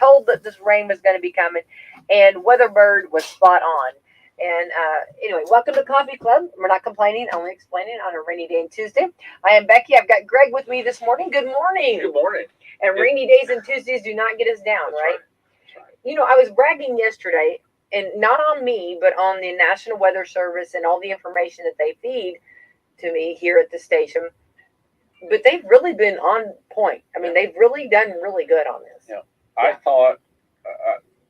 told that this rain was going to be coming, and Weatherbird was spot on. And anyway, welcome to Coffee Club. We're not complaining, only explaining on a rainy day and Tuesday. I am Becky. I've got Greg with me this morning. Good morning. Good morning. And rainy days and Tuesdays do not get us down, right? That's right. You know, I was bragging yesterday, and not on me, but on the National Weather Service and all the information that they feed to me here at the station. But they've really been on point. I mean, they've really done really good on this. Yeah. I thought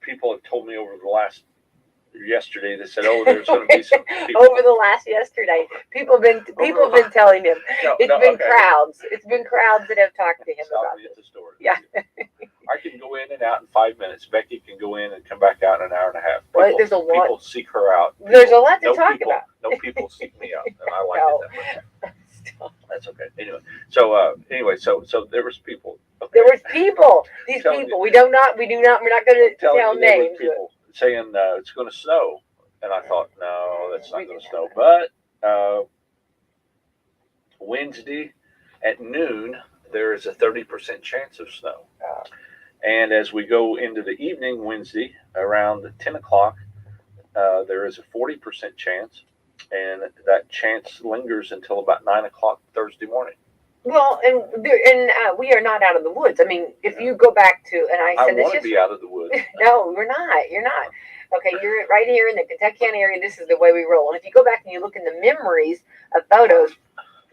people have told me over the last yesterday. They said, "Oh, there's going to be some people." Over the last yesterday, people have been telling him. It's been crowds. It's been crowds that have talked to him about this. The story. Yeah. I can go in and out in 5 minutes. Becky can go in and come back out in an hour and a half. Well, there's a lot. People seek her out. There's a lot to talk about. No people seek me out, and I like it that much. That's okay. Anyway, so there was people. Okay. There was people. These people. We do not. We're not going to tell names. People saying it's going to snow, and I thought, no, that's not going to snow. But Wednesday at noon, there is a 30% chance of snow. And as we go into the evening Wednesday, around 10 o'clock, there is a 40% chance, and that chance lingers until about 9 o'clock Thursday morning. Well, and we are not out of the woods. I mean, if you go back to, and I said this, I want to be out of the woods. No, we're not. You're not. Okay, you're right here in the Kentucky County area. This is the way we roll. And if you go back and you look in the memories of photos,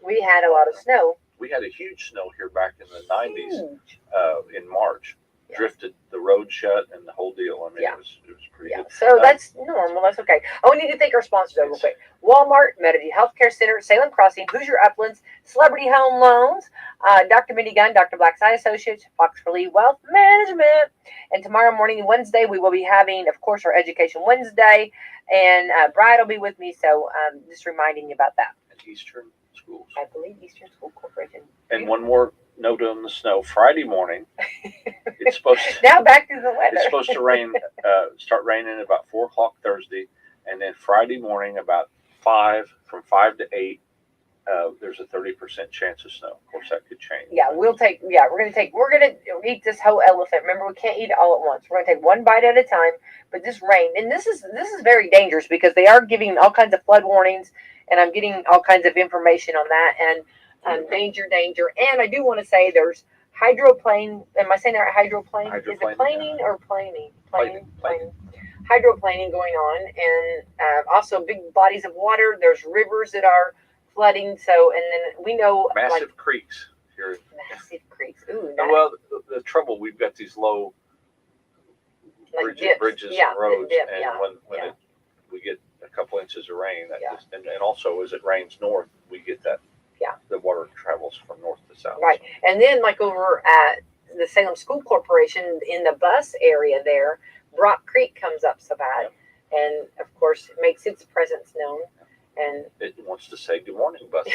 we had a lot of snow. We had a huge snow here back in the 90s in March. Drifted the road shut and the whole deal. I mean, it was pretty good. So that's normal. That's okay. Oh, we need to thank our sponsors though, real quick. Walmart, Medity Healthcare Center, Salem Crossing, Hoosier Uplands, Celebrity Home Loans, Dr. Minigun, Dr. Black's Eye Associates, Fox for Lee Wealth Management. And tomorrow morning, Wednesday, we will be having, of course, our Education Wednesday. And Bride will be with me. So just reminding you about that. And Eastern Schools. I believe Eastern School Corporation. And one more note on the snow. Friday morning, it's supposed to, now back to the weather. It's supposed to rain, start raining about 4 o'clock Thursday, and then Friday morning about from 5 to 8. There's a 30% chance of snow. Of course, that could change. Yeah, we're gonna eat this whole elephant. Remember, we can't eat it all at once. We're gonna take one bite at a time. But this rain, and this is very dangerous because they are giving all kinds of flood warnings, and I'm getting all kinds of information on that and. Danger. And I do want to say there's hydroplane. Am I saying that right? Hydroplane? Is it planing or planing? Planing. Hydroplaning going on. And also big bodies of water. There's rivers that are flooding. So, and then we know. Massive creeks here. Massive creeks. Ooh. Well, the trouble, we've got these low bridges and roads. And when we get a couple inches of rain, and also as it rains north, we get that. Yeah, the water travels from north to south. Right, and then like over at the Salem School Corporation in the bus area there, Brock Creek comes up so bad, and of course it makes its presence known. And it wants to say good morning, buses.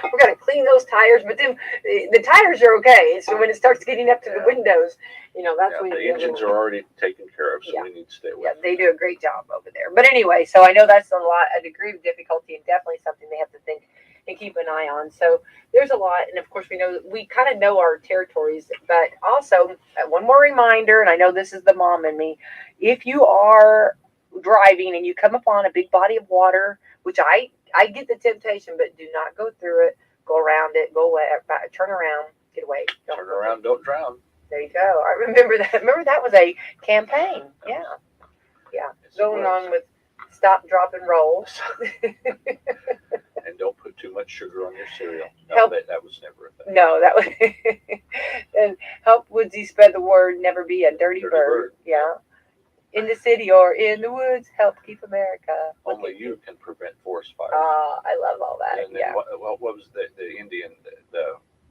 We're gonna clean those tires, but then the tires are okay. So when it starts getting up to the windows, that's when the engines are already taken care of. So we need to stay away. Yeah, they do a great job over there. But anyway, so I know that's a degree of difficulty, and definitely something they have to think and keep an eye on. So there's a lot, and of course we kind of know our territories, but also one more reminder, and I know this is the mom in me. If you are driving and you come upon a big body of water, which I get the temptation, but do not go through it. Go around it. Go away. Turn around. Get away. Turn around. Don't drown. There you go. I remember that. Remember that was a campaign. Yeah. Going on with stop, drop, and roll. And don't put too much sugar on your cereal. No, that was never a thing. No, that was. And help Woodsy spread the word. Never be a dirty bird. Yeah. In the city or in the woods, help keep America. Only you can prevent forest fires. I love all that. And then what was the Indian?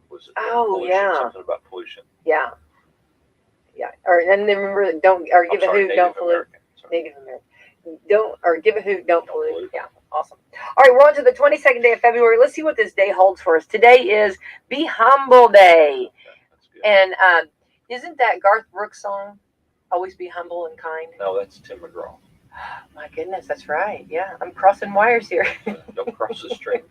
Was it pollution? Something about pollution. Yeah. And then remember, give a hoot, don't pollute. Native American. Give a hoot, don't pollute. Yeah, awesome. All right, we're on to the 22nd day of February. Let's see what this day holds for us. Today is Be Humble Day. And isn't that Garth Brooks' song? Always be humble and kind. No, that's Tim McGraw. My goodness, that's right. Yeah, I'm crossing wires here. Don't cross the streams.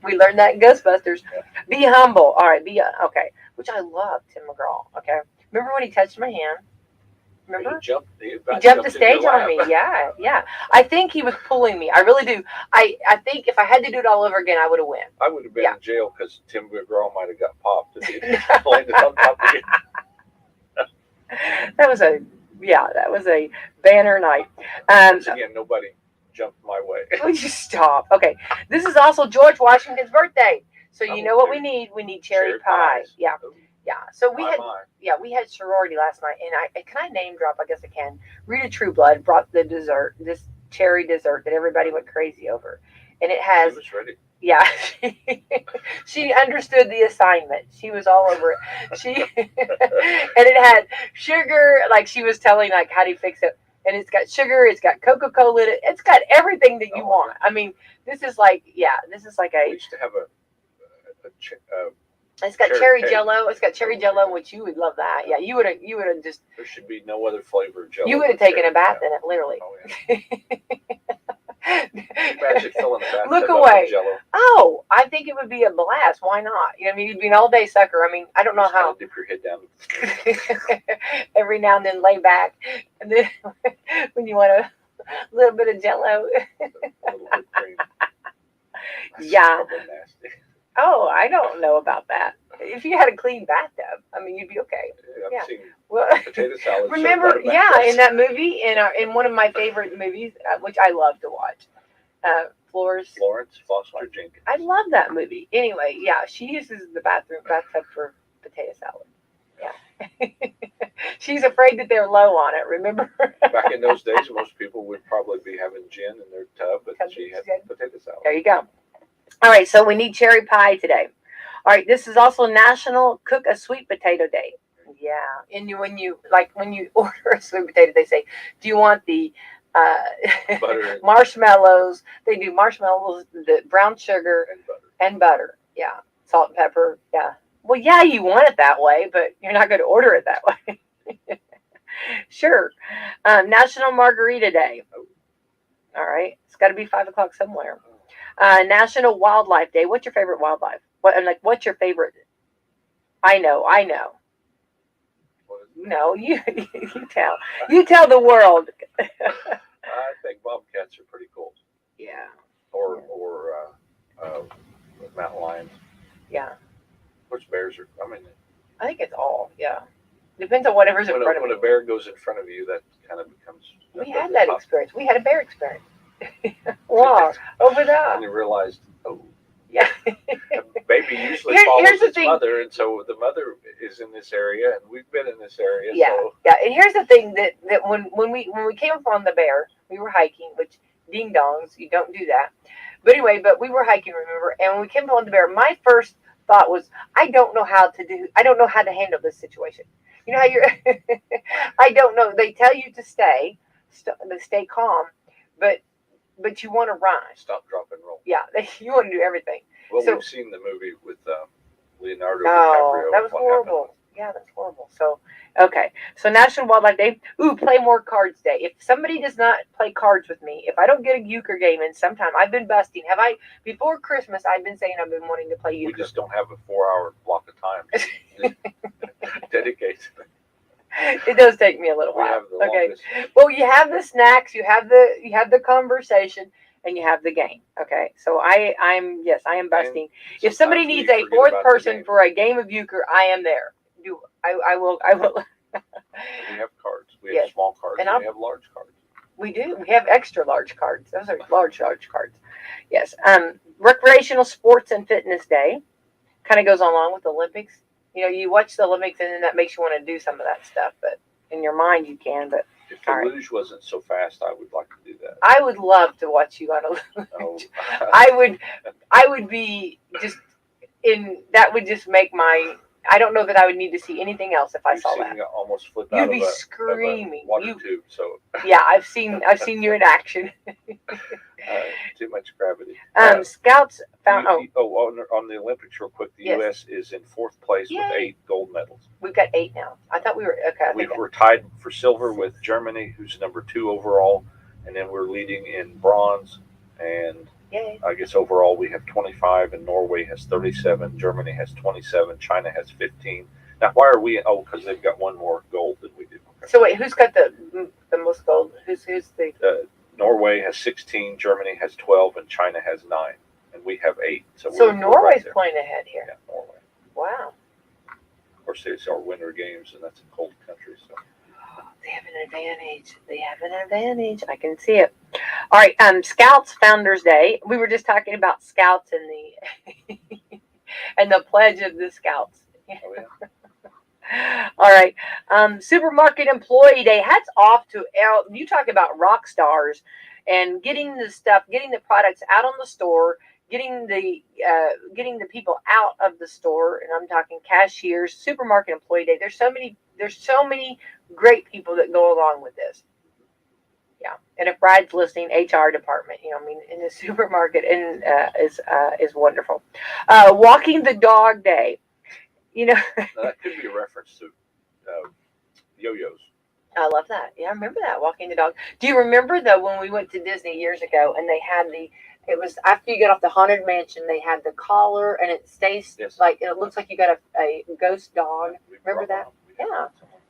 We learned that in Ghostbusters. Yeah. Be humble. All right, okay. Which I love Tim McGraw. Okay, Remember when he touched my hand? He Remember? jumped. He jumped the in your stage on me. lap. Yeah, yeah. I think he was pulling me. I really do. I think if I had to do it all over again, I would have won. I would have been Yeah. in jail because Tim McGraw might have got popped if he landed on top of you. That was a banner night. Once again, nobody jumped my way. Would you stop? Okay, this is also George Washington's birthday, so you Oh, know what we dude. need? We need cherry pie. pies. Yeah, Oh, yeah. So we my, had my. we had sorority last night, and can I name drop? I guess I can. Rita Trueblood brought the dessert, this cherry dessert that everybody went crazy over, and it has She was ready. yeah. She understood the assignment. She was all over it. And it had sugar, like she was telling like how do you fix it. And it's got sugar, it's got Coca-Cola in it, it's got everything that you want. I mean, this is like We a used to have it's got cherry cherry cake. jello. It's got cherry jello, which you would love that. Yeah, you would have just there should be no other flavor of Jello. you would have but taken cherry. a bath Yeah. in it, literally. Oh, yeah. Imagine filling a bathtub Look up away. with Jello. Oh, I think it would be a blast. Why not? You know, I mean, you'd be an all-day sucker. I mean, I don't know Just how. kind of dip your head down. Every now and then lay back, and then when you want a little bit of Jello. A little whipped cream. That's Yeah. probably nasty. Oh, I don't know about that. If you had a clean bathtub, I mean, you'd be okay. I've seen Well, potato salad. remember, served out of yeah, bathtubs. in that movie, in one of my favorite movies, which I love to watch, Florence Foster Jenkins. I love that movie. Anyway, yeah, she uses the bathtub for potato salad. Yeah. She's afraid that they're low on it, remember? Back in those days, most people would probably be having gin in their tub, but she had potato salad. There you go. All right, so we need cherry pie today. All right, this is also National Cook a Sweet Potato Day. Yeah, and when you order a sweet potato, they say, "Do you want the Butter marshmallows?" They do marshmallows, the brown sugar, and butter. Yeah, salt and pepper. Yeah. Well, yeah, you want it that way, but you're not going to order it that way. Sure. National Margarita Day. All right, it's got to be 5 o'clock somewhere. National Wildlife Day. What's your favorite wildlife? What's your favorite? I know. No, you tell. You tell the world. I think bobcats are pretty cool. Yeah. Or mountain lions. Yeah. Which bears are? I mean, I think it's all. Yeah. Depends on whatever's in front of when you. a bear goes in front of you, that kind of becomes. We had that experience. We had a bear experience. Wow. Over there. And you realized, oh. Yeah. Baby usually follows its mother, and so the mother is in this area, and we've been in this area. Yeah, so. yeah. And here's the thing that when we came upon the bear, we were hiking, which ding dongs, you don't do that. But anyway, we were hiking, remember? And when we came upon the bear, my first thought was, I don't know how to handle this situation. You know how you're, I don't know. They tell you to stay calm, but you want to run. Stop, drop, and roll. Yeah, you want to do everything. Well, so, we've seen the movie with Leonardo DiCaprio. DiCaprio. That was horrible. Yeah, that's horrible. So, okay. So National Wildlife Day. Ooh, play more cards day. If somebody does not play cards with me, if I don't get a euchre game in sometime, I've been busting. Before Christmas, I've been saying I've been wanting to play euchre. We just don't have a 4-hour block of time to dedicate. It does take me a little while. Okay. Longest. Well, you have the snacks, you have the conversation, and you have the game. Okay. So I am busting. If somebody needs a fourth person for a game of euchre, I am there. I will. We have cards. We have small cards. And we have large cards. We do. We have extra large cards. Those are large cards. Yes. Recreational Sports and Fitness Day kind of goes along with the Olympics. You know, you watch the Olympics and then that makes you want to do some of that stuff, but in your mind you can. But if the luge wasn't so fast, I would like to do that. I would love to watch you on a luge. Oh. I would be just in. That would just make my. I don't know that I would need to see anything else if I saw that. Almost flip You'd out be screaming. Of a water tube. So. Yeah, I've seen you in action. Too much gravity. Scouts found. On the Olympics, real quick, the U.S. is in 4th place with 8 gold medals. We've got 8 now. I thought we were okay. We're tied for silver with Germany, who's number 2 overall, and then we're leading in bronze. And I guess overall we have 25, and Norway has 37. Germany has 27. China has 15. Now, why are we? Oh, because they've got one more gold than we do. Okay. So wait, who's got the most gold? Who's the? Norway has 16, Germany has 12, and China has 9, and we have 8. So we're Norway's right playing ahead here. Yeah, Norway. Wow. Of course, it's our winter games, and that's a cold country. So they have an advantage. They have an advantage. I can see it. All right. Scouts Founders Day. We were just talking about Scouts and the and the pledge of the Scouts. oh yeah. All right. Supermarket Employee Day. Hats off to you talk about rock stars and getting the stuff, getting the products out on the store, getting the people out of the store, and I'm talking cashiers. Supermarket Employee Day. There's so many great people that go along with this. Yeah, and if Brad's listening, HR department, in the supermarket, and is wonderful. Walking the Dog Day. Now, that could be a reference to yo-yos. I love that. Yeah, I remember that, walking the dog. Do you remember, though, when we went to Disney years ago and they had it was after you get off the Haunted Mansion, they had the collar and it stays it looks like you got a ghost dog. Remember that?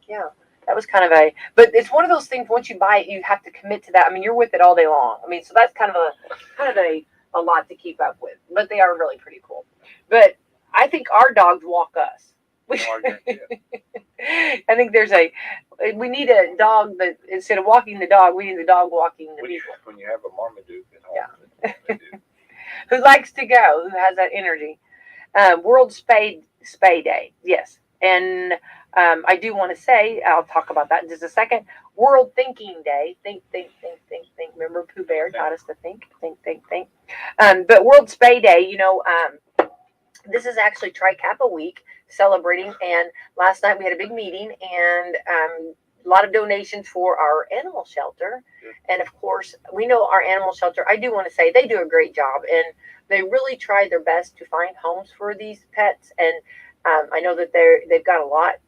Yeah. That was kind of but it's one of those things, once you buy it, you have to commit to that. I mean, you're with it all day long. I mean, so that's kind of a lot to keep up with, but they are really pretty cool. But I think our dogs walk us. I think we need a dog that instead of walking the dog, we need the dog walking the people. When you have a Marmaduke at home, they do. Who likes to go, who has that energy. World Spay Day, yes. And I do want to say, I'll talk about that in just a second. World Thinking Day. Think. Remember, Pooh Bear taught us to think. But World Spay Day, this is actually Tri-Kappa Week celebrating, and last night we had a big meeting and a lot of donations for our animal shelter. And of course, we know our animal shelter, I do want to say they do a great job, and they really try their best to find homes for these pets. And I know that they've got a lot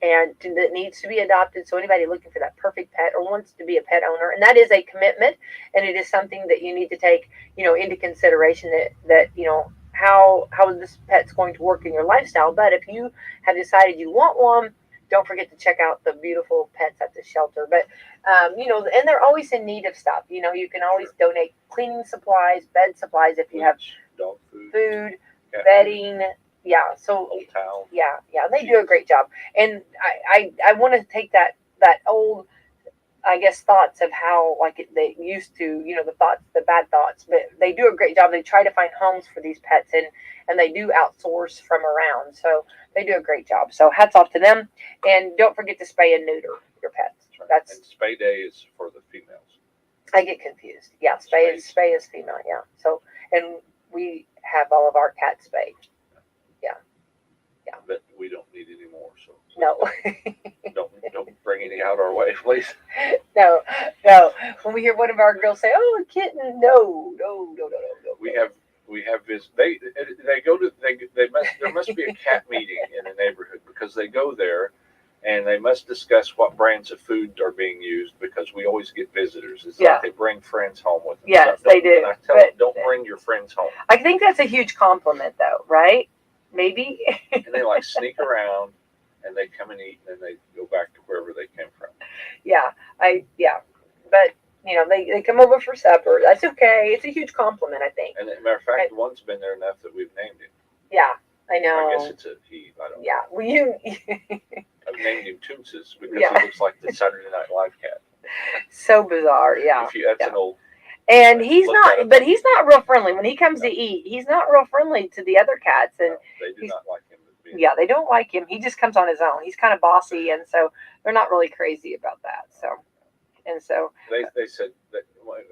and that needs to be adopted. So anybody looking for that perfect pet or wants to be a pet owner, and that is a commitment, and it is something that you need to take, into consideration that how this pet's going to work in your lifestyle. But if you have decided you want one, don't forget to check out the beautiful pets at the shelter. But and they're always in need of stuff. You can always donate cleaning supplies, bed supplies if you have dog food, bedding. Yeah, so yeah, they do a great job. And I want to take that old, I guess, thoughts of how they used to, the bad thoughts, but they do a great job. They try to find homes for these pets, and they do outsource from around. So they do a great job. So hats off to them. And don't forget to spay and neuter your pets. That's and Spay Day is for the females. I get confused. Yeah, spay is female. Yeah. So, and we have all of our cats spayed. Yeah. But we don't need any more. So no. don't bring any out our way, please. No. When we hear one of our girls say, "Oh, a kitten," no. We have they go to there must be a cat meeting in the neighborhood, because they go there and they must discuss what brands of food are being used, because we always get visitors. It's like they bring friends home with them. Yes, they do. I tell them, don't bring your friends home. I think that's a huge compliment, though, right? Maybe. And they sneak around and they come and eat, and then they go back to wherever they came from. But they come over for supper. That's okay. It's a huge compliment, I think. And as a matter of fact, one's been there enough that we've named him. Yeah, I know. I guess it's a he. I don't know. Yeah, well, you. I've named him Toonses because he looks like the Saturday Night Live cat. So bizarre, yeah. That's an old. And he's not real friendly when he comes to eat. He's not real friendly to the other cats, and they do not like him. Yeah, they don't like him. He just comes on his own. He's kind of bossy, and so they're not really crazy about that. So they said that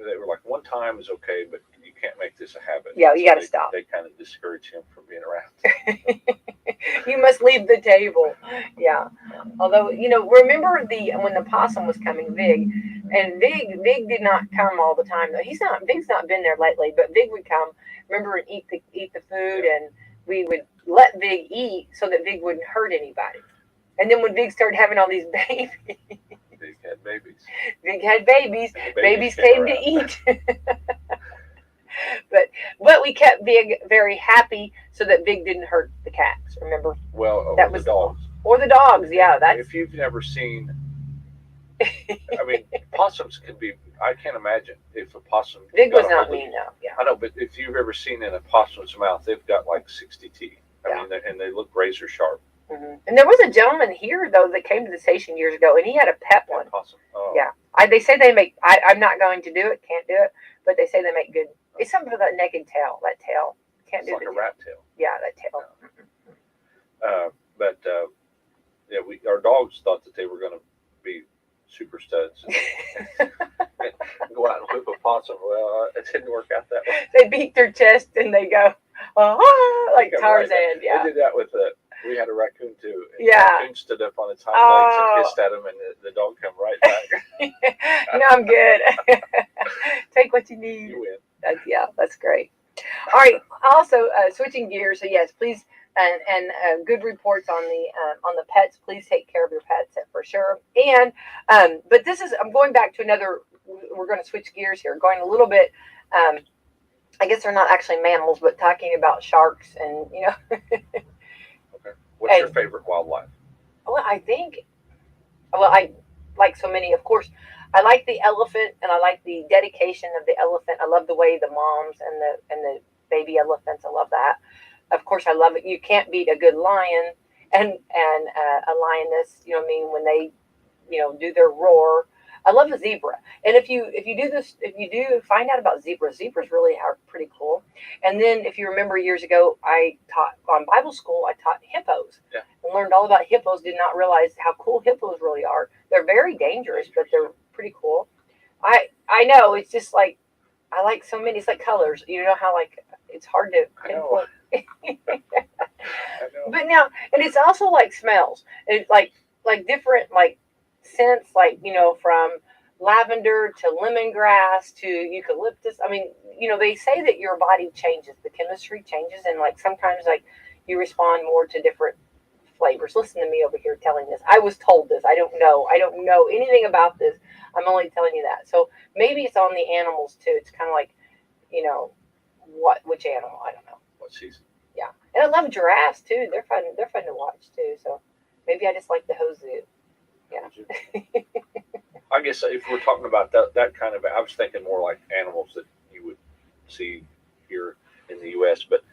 they were like, one time is okay, but you can't make this a habit. Yeah, you got to stop. They kind of discourage him from being around. You must leave the table. Yeah. Although, remember when the possum was coming, Vig, and Vig did not come all the time though. Vig's not been there lately, but Vig would come, remember, and eat the food, and we would let Vig eat so that Vig wouldn't hurt anybody. And then when Vig started having all these babies, Vig had babies. Vig had babies. Babies came to eat. But we kept Vig very happy so that Vig didn't hurt the cats. Remember? Well, that was the dogs. Or the dogs, yeah. That's If you've never seen, I mean, possums can be. I can't imagine if a possum Big got was a not hold of mean you. though. Yeah, I know, but if you've ever seen in a possum's mouth, they've got like 60 teeth. I yeah. mean, and they look razor sharp. And there was a gentleman here though that came to the station years ago, and he had a pet That one. possum. Oh, Yeah, they say they make. I'm not going to do it. Can't do it. But they say they make good. It's something with that naked tail. That tail. Can't it's do like the a tail. rat tail. Yeah, that tail. But yeah, we our dogs thought that they were going to be super studs. Go out and whip a possum. Well, it didn't work out that way. They beat their chest and they go, like Yeah, right. Tarzan. They Yeah. did that with we had a raccoon too. And Yeah. the raccoon stood up on its hind legs and hissed at him, and the dog come right back. No, I'm good. Take what you need. You win. That's great. All right. Also, switching gears. So yes, please, and good reports on the pets. Please take care of your pets for sure. And but this is I'm going back to another. We're going to switch gears here. Going a little bit. I guess they're not actually mammals, but talking about sharks and Okay. What's your favorite wildlife? Well, I like so many. Of course, I like the elephant, and I like the dedication of the elephant. I love the way the moms and the baby elephants. I love that. Of course, I love it. You can't beat a good lion and a lioness. You know what I mean? When they do their roar. I love a zebra, and if you do find out about zebras really are pretty cool. And then if you remember years ago, I taught on Bible school. I taught hippos, Yeah. and learned all about hippos. Did not realize how cool hippos really are. They're very dangerous, but they're pretty cool. I know it's just like I like so many. It's like colors. You know how like it's hard to pinpoint. I know. But now, and it's also like smells. It's like different like scents, like from lavender to lemongrass to eucalyptus. I mean, they say that your body changes, the chemistry changes, and like sometimes like you respond more to different flavors. Listen to me over here telling this. I was told this. I don't know. I don't know anything about this. I'm only telling you that. So maybe it's on the animals too. It's kind of like, which animal? I don't know. What season? Yeah, and I love giraffes too. They're fun. They're fun to watch too. So maybe I just like the whole zoo. Yeah. I guess if we're talking about that kind of, I was thinking more like animals that you would see here in the U.S. But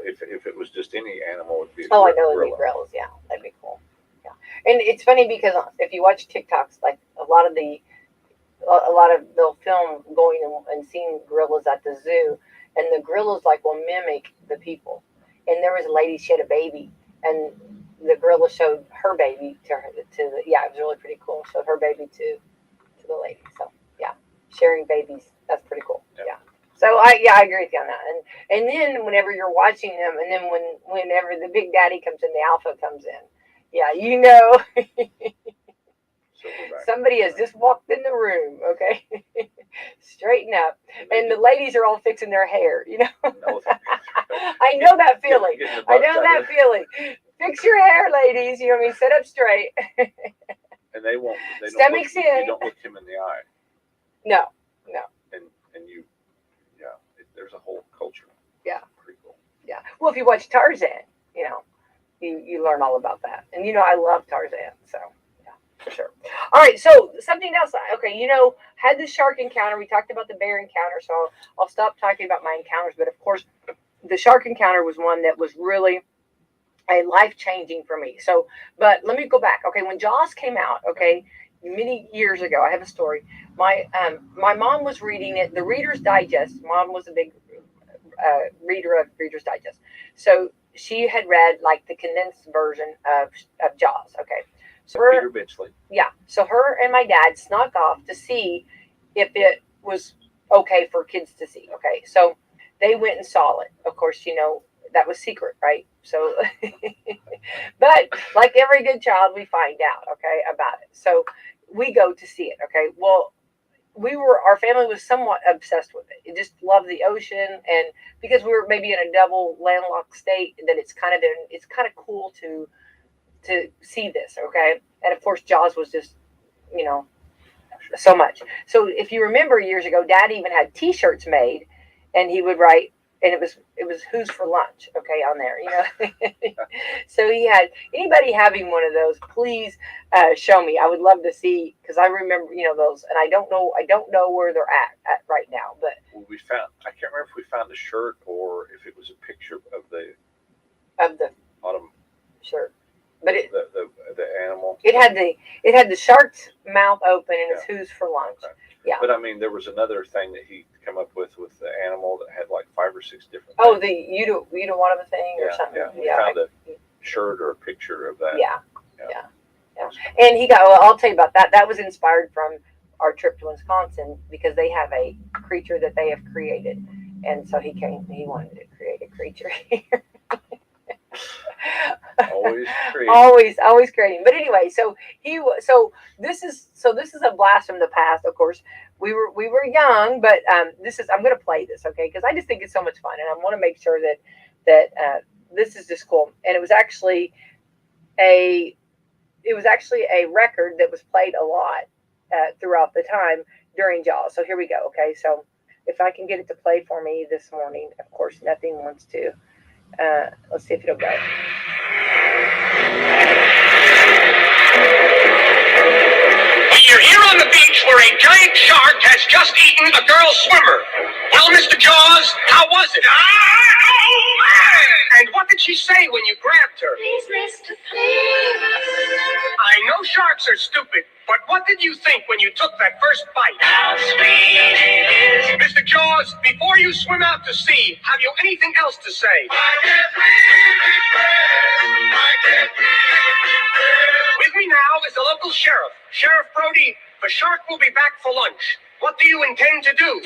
if it was just any animal, it would be I know it'd be gorilla. gorillas. Yeah, that'd be cool. Yeah, and it's funny because if you watch TikToks, like a lot of they'll film going and seeing gorillas at the zoo, and the gorillas like will mimic the people. And there was a lady, she had a baby, and the gorilla showed her baby it was really pretty cool. Showed her baby to the lady. So yeah, sharing babies, that's pretty cool. Yeah. So I agree with you on that. And then whenever you're watching them, and then whenever the big daddy comes in, the alpha comes in. Yeah, somebody has just walked in the room. Okay, straighten up. And the ladies are all fixing their hair. I know that feeling. I know that feeling. Fix your hair, ladies. You know what I mean? Sit up straight. And they won't. Stomachs in. You don't look him in the eye. No. And you, yeah. There's a whole culture. Yeah. Pretty cool. Yeah. Well, if you watch Tarzan, you learn all about that. And I love Tarzan, so yeah, for sure. All right, so something else. Okay, had the shark encounter. We talked about the bear encounter, so I'll stop talking about my encounters. But of course, the shark encounter was one that was really a life-changing for me. So, but let me go back. Okay, when Jaws came out, okay, many years ago, I have a story. My mom was reading it, the Reader's Digest. Mom was a big reader of Reader's Digest, so she had read like the condensed version of Jaws. Okay, so Peter Benchley. Yeah, so her and my dad snuck off to see if it was okay for kids to see. Okay, so they went and saw it. Of course, that was secret, right? So, but like every good child, we find out, okay, about it. So we go to see it. Okay, well, our family was somewhat obsessed with it. It just loved the ocean, and because we were maybe in a double landlocked state, that it's kind of cool to see this. Okay, and of course, Jaws was just so much. So if you remember years ago, Dad even had T-shirts made, and he would write and it was who's for lunch, okay, on there, So he had anybody having one of those, please show me. I would love to see, because I remember those, and I don't know where they're at right now, but we found, I can't remember if we found a shirt or if it was a picture of the autumn shirt, but the animal. it had the shark's mouth open, and it's who's for lunch. Okay. Yeah. But I mean, there was another thing that he come up with the animal that had like 5 or 6 different. Oh, things. the you don't want of a thing or something. Yeah, we found a shirt or a picture of that. Yeah. And he got. Well, I'll tell you about that. That was inspired from our trip to Wisconsin, because they have a creature that they have created, and so he wanted to create a creature here. always creating. But anyway, so this is a blast from the past. Of course, we were young, but I'm going to play this, okay? Because I just think it's so much fun, and I want to make sure that this is just cool. And it was actually a record that was played a lot throughout the time during Jaws. So here we go. Okay, so if I can get it to play for me this morning, of course, nothing wants to. Let's see if it'll go. When you're here on the beach where a giant shark has just eaten a girl swimmer. Well, Mr. Jaws, how was it? And what did she say when you grabbed her? Please, Mr. Please. I know sharks are stupid, but what did you think when you took that first bite? How sweet it is. Mr. Jaws, before you swim out to sea, have you anything else to say? With me now is the local sheriff. Sheriff Brody, the shark will be back for lunch. What do you intend to do?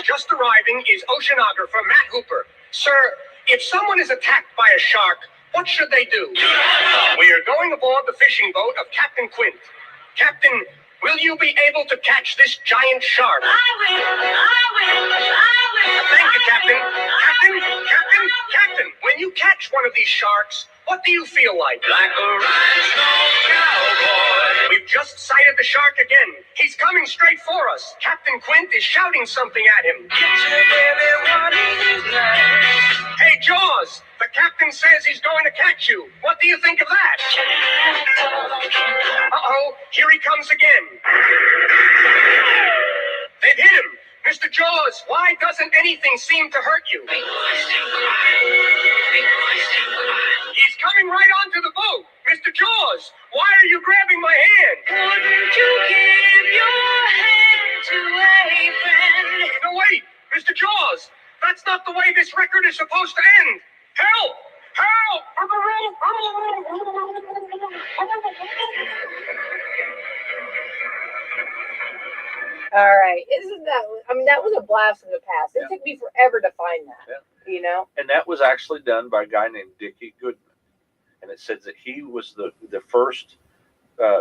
Just arriving is oceanographer Matt Hooper. Sir, if someone is attacked by a shark, what should they do? We are going aboard the fishing boat of Captain Quint. Captain, will you be able to catch this giant shark? I will. Thank you, Captain. Captain, when you catch one of these sharks, what do you feel like? Like a rhinestone cowboy. We've just sighted the shark again. He's coming straight for us. Captain Quint is shouting something at him. Get your baby one of these nights. Hey, Jaws, the captain says he's going to catch you. What do you think of that? Uh-oh, here he comes again. They've hit him. Mr. Jaws, why doesn't anything seem to hurt you? He's coming right onto the boat. Mr. Jaws, why are you grabbing my hand? Wouldn't you give your hand to a friend? No, wait, Mr. Jaws, that's not the way this record is supposed to end. Help! All right, isn't that? I mean, that was a blast from the past. It took me forever to find that. Yeah. And that was actually done by a guy named Dickie Goodman, and it says that he was the first.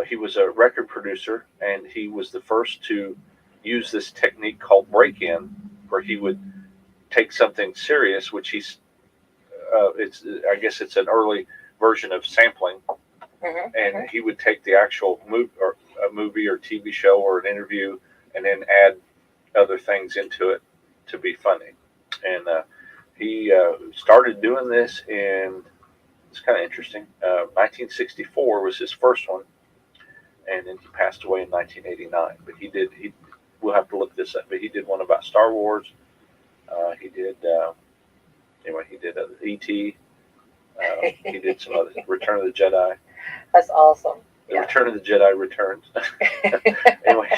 He was a record producer, and he was the first to use this technique called break-in, where he would take something serious, which he's. I guess it's an early version of sampling, and he would take the actual movie or TV show or an interview, and then add other things into it to be funny. And he started doing this it's kind of interesting, 1964 was his first one, and then he passed away in 1989. But we'll have to look this up, but he did one about Star Wars. He did, he did E.T., he did some other, Return of the Jedi. That's awesome. The Return of the Jedi Returns. Anyway,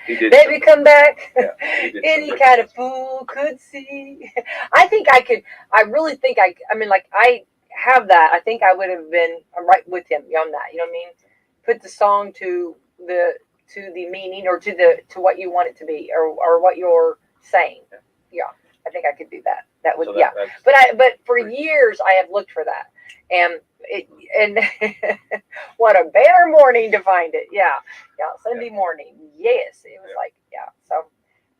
he did. Baby, come back. Yeah, Any kind of fool could see. I think I could. I really think I mean, like, I have that. I think I would have been right with him on that. You know what I mean? Put the song to the meaning, or to what you want it to be, or what you're saying. Yeah, I think I could do that. That would, But for years I have looked for that, and what a better morning to find it. Yeah, Sunday morning. Yes, it was so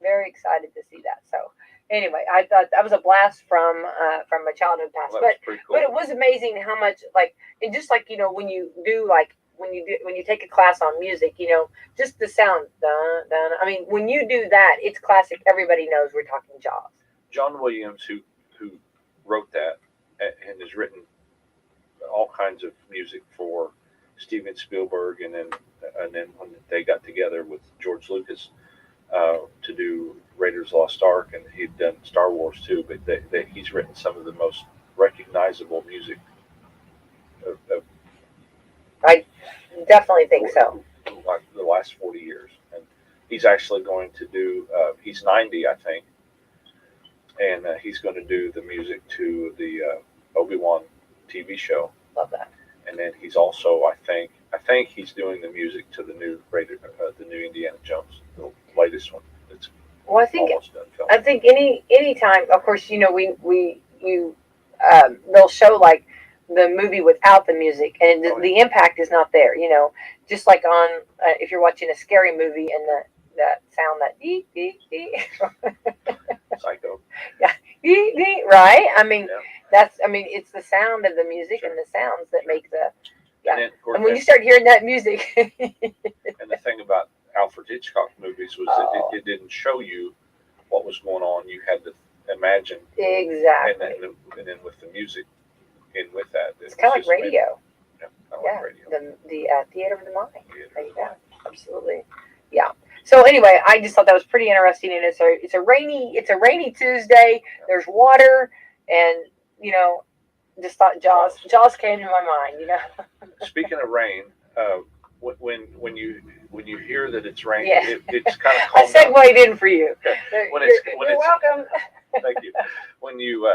very excited to see that. So anyway, I thought that was a blast from my childhood past. Well, that was pretty cool. But it was amazing how much, like, and just like, when you do, like, when you take a class on music, just the sound. Dun, dun, I mean, when you do that, it's classic. Everybody knows we're talking Jaws. John Williams, who wrote that and has written all kinds of music for Steven Spielberg, and then when they got together with George Lucas to do Raiders of the Lost Ark, and he'd done Star Wars too, but he's written some of the most recognizable music of I definitely think so. like the last 40 years. And he's actually going to do, he's 90, I think, and he's going to do the music to the Obi-Wan TV show. Love that. And then he's also, I think he's doing the music to the new the new Indiana Jones, the latest one. It's Well, I think almost done filming. I think any time, of course, they'll show like the movie without the music, and the impact is not there. Just like on if you're watching a scary movie and that sound, that dee, dee, dee. Psycho. Yeah, dee, dee, right? I mean, Yeah. it's the sound of the music Sure. and the sounds that make the And then, of course, And when you start hearing that music, and the thing about Alfred Hitchcock movies was that it didn't show you what was going on. You had to imagine, exactly. and then with the music in with that, It's kind of like radio. Yeah, kind of like radio. The theater of the mind. There you go. Absolutely. Yeah. So anyway, I just thought that was pretty interesting, and it's a rainy Tuesday. There's water, and just thought Jaws came to my mind. Speaking of rain, when you hear that it's raining, Yeah. it's kind of I calm down. segued in for you. You're welcome. Thank you. When you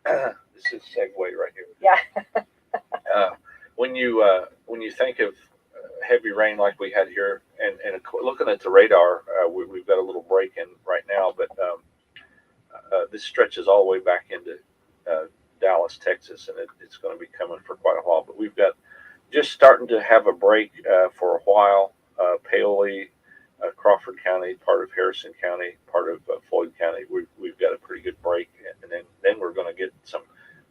this is segue right here. Yeah. When you think of heavy rain like we had here, and looking at the radar, we've got a little break in right now, but this stretches all the way back into Dallas, Texas, and it's going to be coming for quite a while. But we've got just starting to have a break for a while. Paoli, Crawford County, part of Harrison County, part of Floyd County. We've got a pretty good break, and then we're going to get some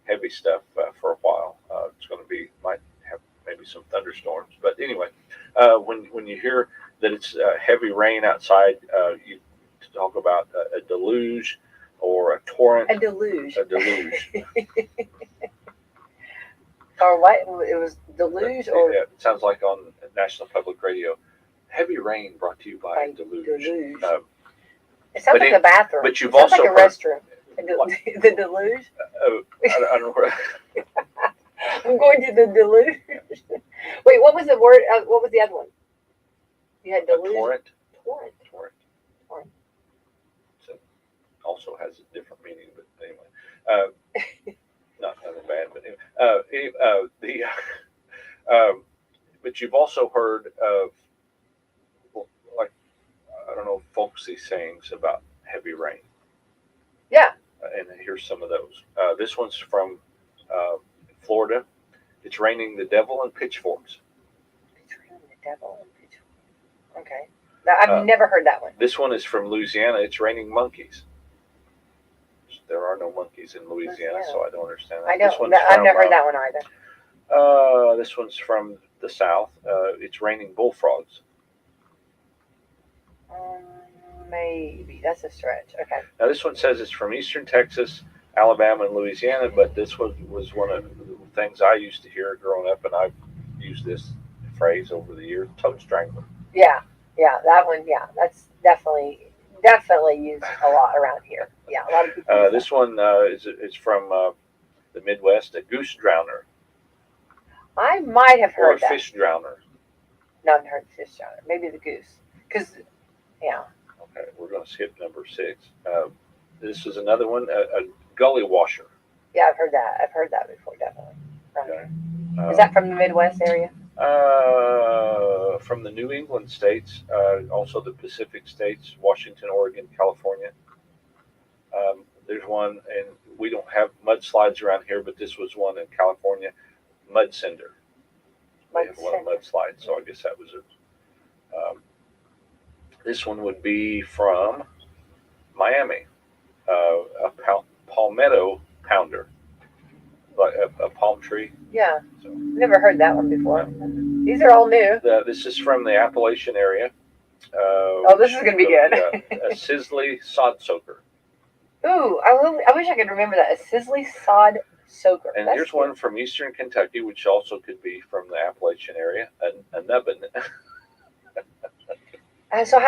heavy stuff for a while. It's going to might have maybe some thunderstorms, but anyway, when you hear that it's heavy rain outside, you talk about a deluge or a torrent. A deluge. A deluge. Or what? It was deluge, or Yeah, it sounds like on National Public Radio. Heavy rain brought to you by deluge. It sounds like a bathroom. But you've it sounds also like a heard, restroom. The deluge. I don't know. I'm going to the deluge. Wait, what was the word? What was the other one? You had deluge. Torrent. Torrent. So also has a different meaning, but anyway, not nothing bad. But anyway, but you've also heard of, like, I don't know, folksy sayings about heavy rain. Yeah. And here's some of those. This one's from Florida. It's raining the devil and pitchforks. It's raining the devil and pitchforks. Okay. Now, I've never heard that one. This one is from Louisiana. It's raining monkeys. There are no monkeys in Louisiana, so I don't understand that. I don't. I've never heard that one either. This one's from the South. It's raining bullfrogs. Maybe. That's a stretch. Okay. Now, this one says it's from eastern Texas, Alabama, and Louisiana, but this was one of the things I used to hear growing up, and I've used this phrase over the years, toad strangler. Yeah, that one, that's definitely used a lot around here. Yeah, a lot of people use this one is from the Midwest, a goose drowner. I might have Or a heard that. fish drowner. No, I've heard fish drowner. Maybe the goose. Because, yeah. Okay, we're going to skip number 6. This is another one, a gully washer. Yeah, I've heard that. I've heard that before, definitely. Okay. Is that from the Midwest area? From the New England states, also the Pacific states, Washington, Oregon, California. There's one, and we don't have mudslides around here, but this was one in California, mud cinder. They have a lot of mudslides, so I guess that was it. This one would be from Miami, a palmetto pounder, like a palm tree. Yeah. So, Never heard that one before. These are all new. This is from the Appalachian area. Oh, this is going to be good. A sizzly sod soaker. Ooh, I wish I could remember that. A sizzly sod soaker. And That's here's cute. one from eastern Kentucky, which also could be from the Appalachian area. A nubbin. So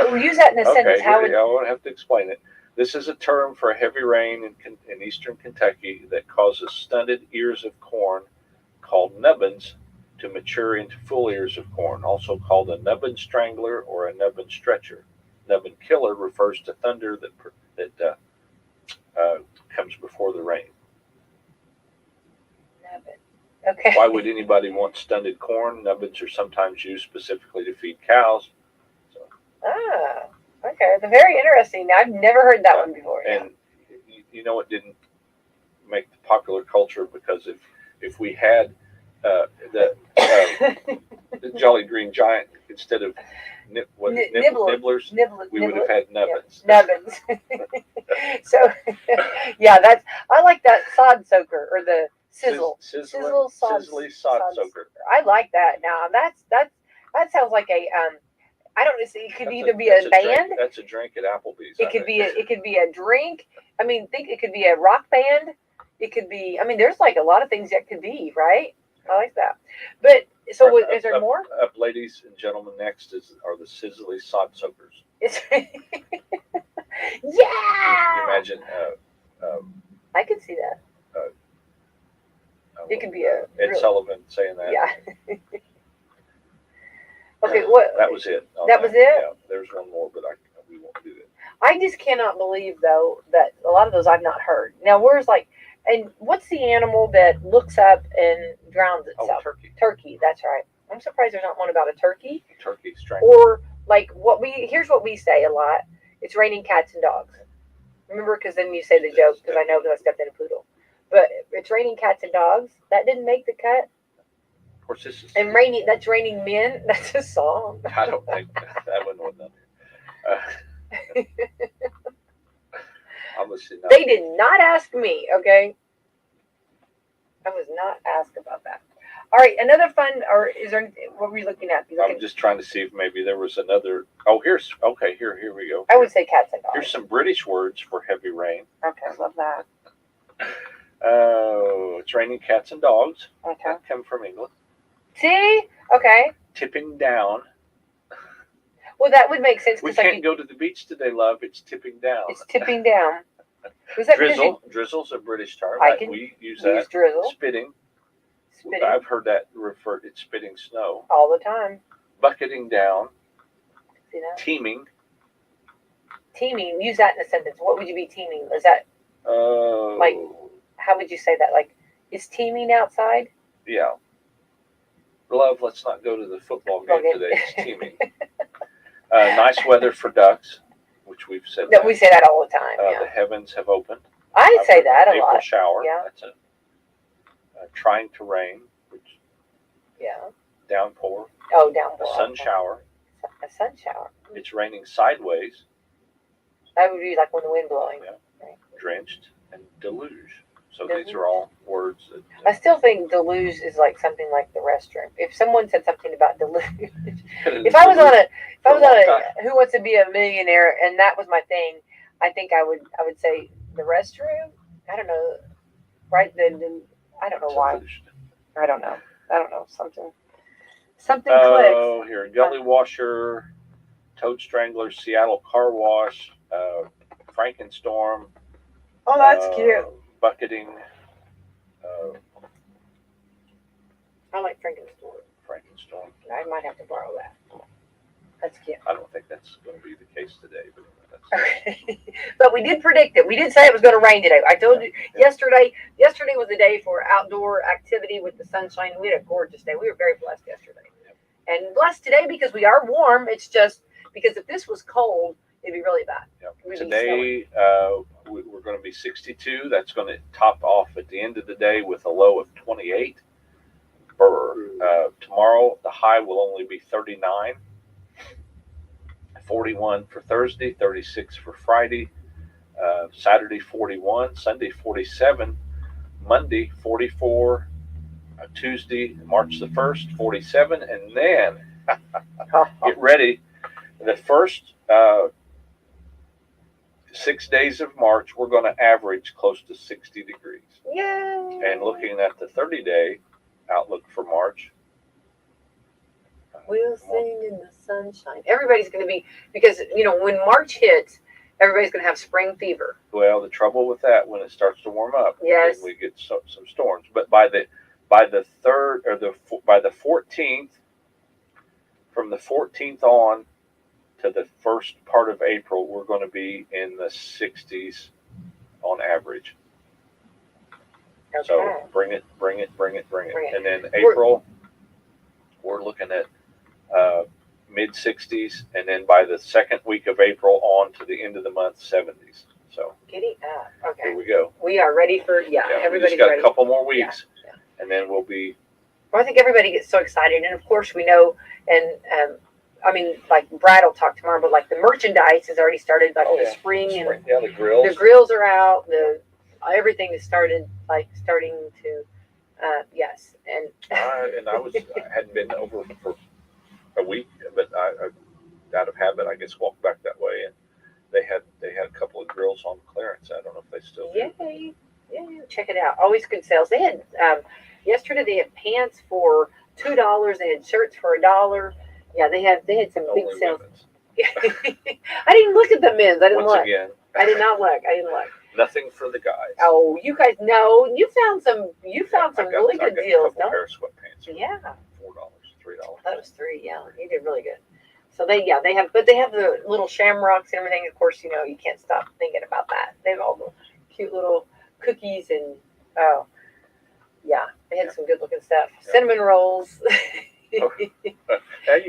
we'll use that in a sentence. How would I won't have to explain it. This is a term for heavy rain in eastern Kentucky that causes stunted ears of corn called nubbins to mature into full ears of corn, also called a nubbin strangler or a nubbin stretcher. Nubbin killer refers to thunder that comes before the rain. nubbin? Okay. Why would anybody want stunted corn? Nubbins are sometimes used specifically to feed cows. Ah, okay. They're very interesting. I've never heard that one before. And you know it didn't make the popular culture because if we had the Jolly Green Giant instead of nibblers, we would have had nubbins. Nubbins. So, yeah, I like that sod soaker or the sizzle Sizzly sod soaker. I like that. Now that sounds like a I don't know. It could either be that's a band. That's a drink at Applebee's. It could be a drink. I mean, think it could be a rock band. It could be. I mean, there's like a lot of things that could be, right? I like that. But so, is there more? Up, ladies and gentlemen, next are the sizzly sod soakers. Yeah. Can you imagine? I could see that. It could be a Ed Sullivan saying that. Yeah. Okay, what? That was it. That was it? Yeah, there's one more, but we won't do it. I just cannot believe, though, that a lot of those I've not heard. Now, and what's the animal that looks up and drowns itself? Oh, turkey. Turkey, that's right. I'm surprised there's not one about a turkey. Turkey strangler. Or, like, here's what we say a lot. It's raining cats and dogs. Remember, because then you say the joke, because I know because I stepped in a poodle. But it's raining cats and dogs. That didn't make the cut. Of course, this is. And that's raining men. That's a song. I don't think that one was nothing. Obviously not. They did not ask me, okay? I was not asked about that. All right, another fun, or is there, what were you looking at? I'm just trying to see if maybe there was another. Oh, here we go. I would say cats and dogs. Here's some British words for heavy rain. Okay, love that. It's raining cats and dogs. Okay. That come from England. See? Okay. Tipping down. Well, that would make sense. We can't go to the beach today, love. It's tipping down. It's tipping down. Was that Drizzle's a British term. We use that. Drizzle. Spitting. Spitting. I've heard that referred to spitting snow. All the time. Bucketing down. See that? Teeming. Teeming. Use that in a sentence. What would you be teeming? Is that like? How would you say that? Like, it's teeming outside? Yeah. Love, let's not go to the football game today. It's teeming. Nice weather for ducks, which we've said. We say that all the time. Yeah. The heavens have opened. I say that a lot. April shower. Yeah. That's trying to rain, which. Yeah. Downpour. Oh, downpour. A sun shower. A sun shower. It's raining sideways. That would be like when the wind blowing. Yeah. Right. Drenched and deluge. So these are all words that. I still think deluge is like something like the restroom. If someone said something about deluge, if I was on a Who Wants to Be a Millionaire and that was my thing, I think I would say the restroom. I don't know, right? I don't know why. I don't know. Something clicks. Oh, here, gully washer, toad strangler, Seattle car wash, Frankenstorm. Oh, that's cute. Bucketing. I like Frankenstorm. I might have to borrow that. That's cute. I don't think that's going to be the case today, but okay. But we did predict it. We did say it was going to rain today. I told you yesterday. Yesterday was the day for outdoor activity with the sunshine. We had a gorgeous day. We were very blessed yesterday, and blessed today because we are warm. It's just because if this was cold, it'd be really bad. Yep. Today, we're going to be 62. That's going to top off at the end of the day with a low of 28. Tomorrow, the high will only be 39. 41 for Thursday, 36 for Friday, Saturday 41, Sunday 47, Monday 44, Tuesday, March the 1st, 47. And then, get ready, the first 6 days of March, we're going to average close to 60 degrees. Yay! And looking at the 30-day outlook for March, we'll sing in the sunshine. Everybody's going to be, because, when March hits, everybody's going to have spring fever. well, the trouble with that, when it starts to warm up, Yes. then we get some storms. But by the 14th, from the 14th on to the first part of April, we're going to be in the 60s on average. Okay. So bring it. Bring it. And then April, we're looking at mid 60s, and then by the second week of April on to the end of the month, 70s. So Giddy up. Okay. here we go. We are ready for, We everybody's just got ready. a couple more weeks, Yeah. and then we'll be. Well, I think everybody gets so excited. And of course, we know, and like Brad will talk tomorrow, but like the merchandise has already started, like the spring, and the grills. the grills are out. Everything is starting to, yes. And I hadn't been over for a week, but I out of habit, I guess, walked back that way, and they had a couple of grills on clearance. I don't know if they still do. Yay. Yeah, check it out. Always good sales. They had yesterday. They had pants for $2. They had shirts for $1. Yeah, they had some big Only sales. women's. I didn't look at the men's. I didn't Once look. again, I did not look. nothing for the guys. Oh, you guys know. You found some really good deals. A couple No? pair of sweatpants. Yeah. $4, $3. That was 3. Yeah, you did really good. So they have the little shamrocks and everything. Of course, you can't stop thinking about that. They have all the cute little cookies and they had some good looking stuff. Yeah. Cinnamon rolls, Now you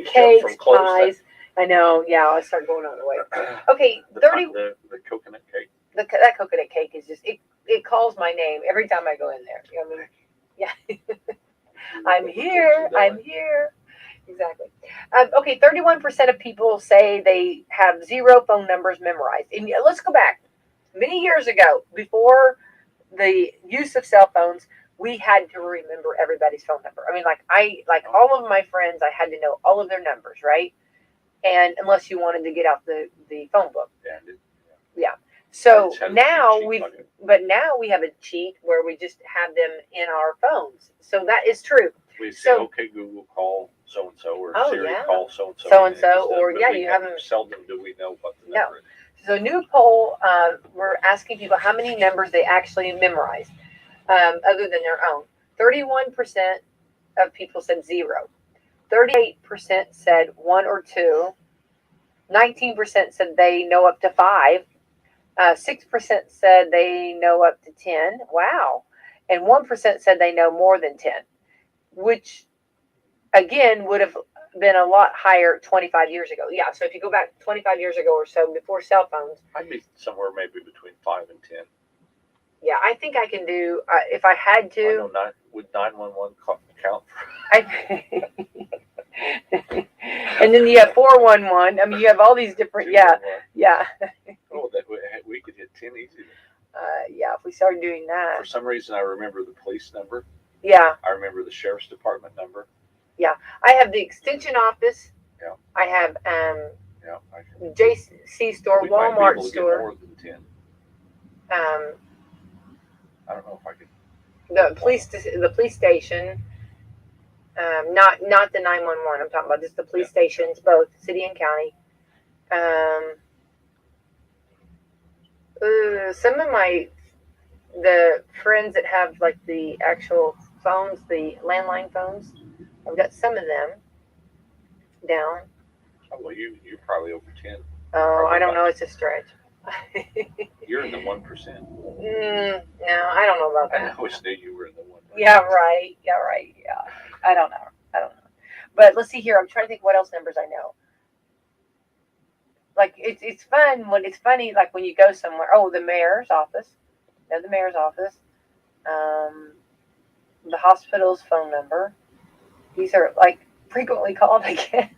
jump cakes, from close pies. I know. Yeah, I'll start going on the way. to Okay, the 30. the coconut cake. That coconut cake is just it calls my name every time I go in there. You know what I mean? Yeah. I'm here. Exactly. Okay, 31% of people say they have 0 phone numbers memorized. And let's go back. Many years ago, before the use of cell phones, we had to remember everybody's phone number. I mean, like all of my friends, I had to know all of their numbers, right? And unless you wanted to get out the phone book. Yeah. So now we have a cheat where we just have them in our phones. So that is true. We say, okay, Google, call so and so, or Siri, call so and so. So and so, or you have them. Seldom do we know what the number is. So a new poll, we're asking people how many numbers they actually memorized, other than their own. 31% of people said 0. 38% said 1 or 2. 19% said they know up to 5. 6% said they know up to 10. Wow. And 1% said they know more than 10, which again would have been a lot higher 25 years ago. Yeah. So if you go back 25 years ago or so, before cell phones, I'd be somewhere maybe between 5 and 10. Yeah, I think I can do, if I had to. I know would 911 count and then you have 411. I mean, you have all these different, yeah. Oh, we could hit 10 easy. Yeah, if we started doing that. For some reason, I remember the police number. Yeah. I remember the sheriff's department number. Yeah, I have the extension office. Yeah. I have JC store, Walmart store. More than 10. I don't know if I could. The police station. Not the 911. I'm talking about just the police stations, both city and county. Some of the friends that have like the actual phones, the landline phones, I've got some of them down. Oh, well, you're probably over 10. Oh, I don't know. It's a stretch. You're in the 1%. No, I don't know about that. I always knew you were in the 1%. Yeah, right. Yeah. I don't know. But let's see here. I'm trying to think what else numbers I know. Like it's fun when it's funny. Like when you go somewhere. Oh, the mayor's office. Know the mayor's office. The hospital's phone number. These are like frequently called, I guess.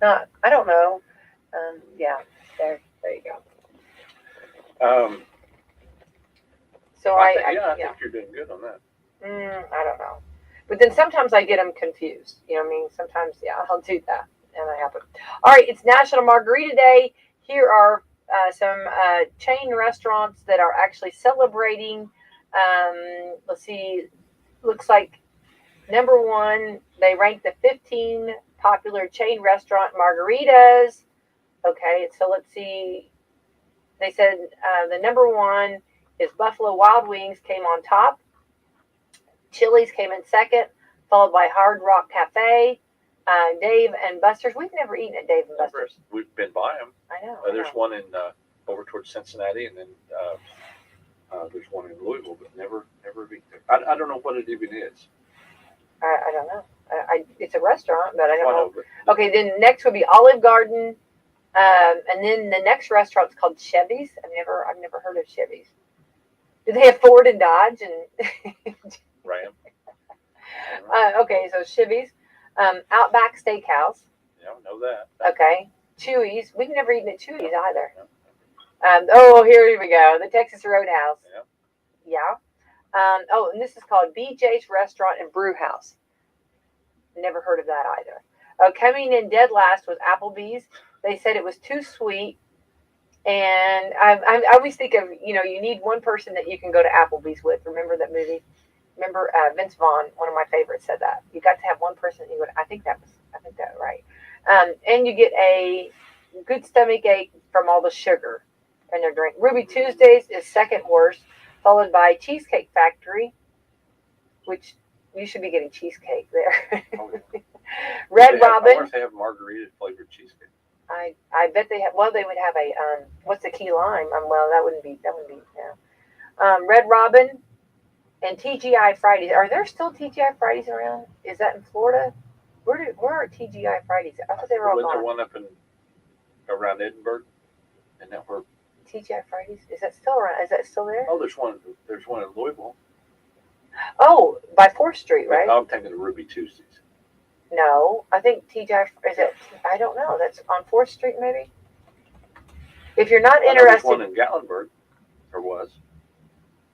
Not. I don't know. Yeah. There you go. So I think you're doing good on that. I don't know. But then sometimes I get them confused. You know what I mean? Sometimes, yeah, I'll do that. And that happens. All right, it's National Margarita Day. Here are some chain restaurants that are actually celebrating. Let's see. Looks like number one, they ranked the 15 popular chain restaurant margaritas. Okay, so let's see. They said the number one is Buffalo Wild Wings came on top. Chili's came in second, followed by Hard Rock Cafe, Dave and Buster's. We've never eaten at Dave and Buster's. We've been by them. I know. There's one in over towards Cincinnati, and then there's one in Louisville, but never eaten there. I don't know what it even is. I don't know. It's a restaurant, but I don't know. But, okay, then next would be Olive Garden, and then the next restaurant's called Chevy's. I've never heard of Chevy's. Do they have Ford and Dodge and Ram? Okay, so Chevy's, Outback Steakhouse. Yeah, I know that. Okay, Chewy's. We've never eaten at Chewy's either. Oh, here we go. The Texas Roadhouse. Yeah. Oh, and this is called BJ's Restaurant and Brew House. Never heard of that either. Coming in dead last was Applebee's. They said it was too sweet. And I always think of, you need one person that you can go to Applebee's with. Remember that movie? Remember Vince Vaughn, one of my favorites, said that. You got to have one person you would. I think that right. And you get a good stomach ache from all the sugar in their drink. Ruby Tuesdays is second worst, followed by Cheesecake Factory, which you should be getting cheesecake there. Red Robin. I wonder if they have margarita flavored cheesecake. I bet they have. Well, they would have a what's the key lime? Well, that wouldn't be. Yeah. Red Robin and TGI Fridays. Are there still TGI Fridays around? Is that in Florida? Where are TGI Fridays? I thought they were all Wasn't gone. there one up around Edinburgh? And that where TGI Fridays, is that still around? Is that still there? Oh, there's one in Louisville. Oh, by 4th Street, right? I'm thinking of Ruby Tuesdays. No, I think TGI is it. I don't know. That's on 4th Street, maybe. If you're not interested, there's one in Gatlinburg, or was.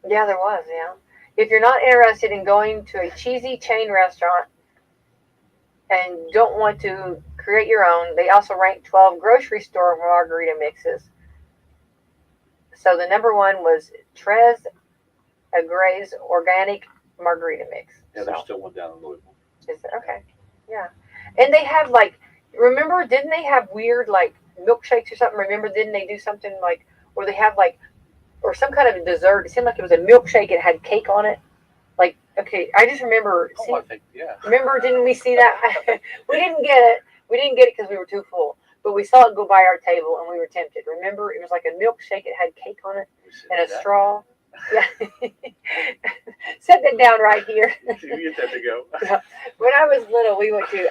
Yeah, there was. Yeah. If you're not interested in going to a cheesy chain restaurant and don't want to create your own, they also rank 12 grocery store margarita mixes. So the number one was Tres Aguirre's Organic Margarita Mix. Yeah, there's still one down in Louisville. Is there? Okay. Yeah. And they have remember, didn't they have weird milkshakes or something? Remember, didn't they do something where they have or some kind of a dessert? It seemed like it was a milkshake and had cake on it. Okay, I just remember. I think, yeah. Remember, didn't we see that? We didn't get it. We didn't get it because we were too full. But we saw it go by our table and we were tempted. Remember, it was like a milkshake. It had cake on it and a straw. Yeah. Set that down right here. You get that to go. When I was little, we went to,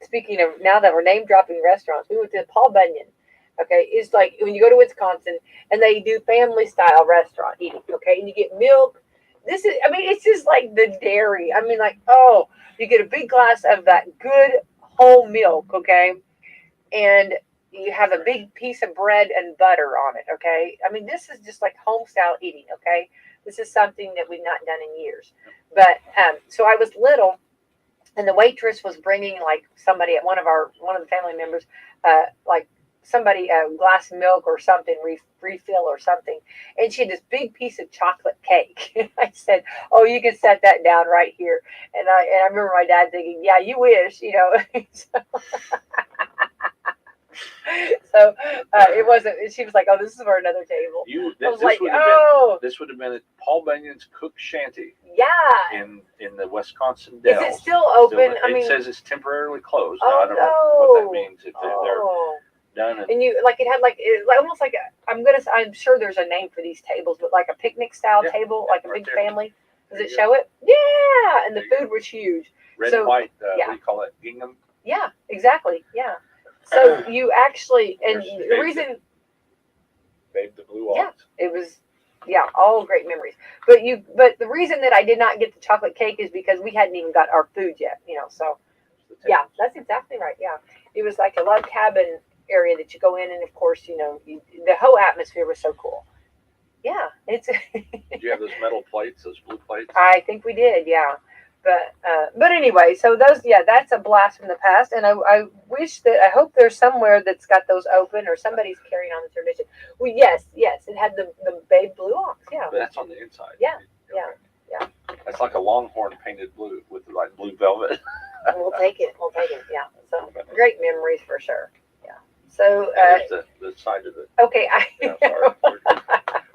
speaking of, now that we're name dropping restaurants, we went to Paul Bunyan. Okay. It's like when you go to Wisconsin and they do family style restaurant eating. Okay. And you get milk. It's just like the dairy. You get a big glass of that good whole milk. Okay. And you have a big piece of bread and butter on it, okay? This is just like home style eating, okay? This is something that we've not done in years. But so I was little, and the waitress was bringing somebody at one of the family members, somebody a glass of milk or something, refill or something, and she had this big piece of chocolate cake. I said, "Oh, you can set that down right here." And I remember my dad thinking, "Yeah, you wish," So it wasn't. She was like, "Oh, this is for another table." This would have been at Paul Bunyan's Cook Shanty. Yeah. In the Wisconsin Dells. Is it still open? It says it's temporarily closed. Oh, now, I don't know what that means if they're done. And you it had almost like I'm sure there's a name for these tables, but like a picnic style table, like a big family. Does it show it? Yeah. And the food was huge. Red and white. What do you call it? Gingham. Yeah. Exactly. Yeah. So you actually, and the reason, Babe the Blue Ox. Yeah, it was, all great memories. But the reason that I did not get the chocolate cake is because we hadn't even got our food yet, So, yeah, that's exactly right. Yeah, it was like a log cabin area that you go in, and of course, the whole atmosphere was so cool. Yeah, it's. Did you have those metal plates, those blue plates? I think we did. Yeah. But anyway, so those, yeah, that's a blast from the past, and I wish that, I hope there's somewhere that's got those open, or somebody's carrying on the tradition. Well, yes, it had the Babe Blue Ox, yeah, But that's on the inside. yeah, yeah. That's like a longhorn painted blue with like blue velvet. We'll take it, yeah. So great memories for sure, yeah. So There's the side of the. okay, Yeah, sorry.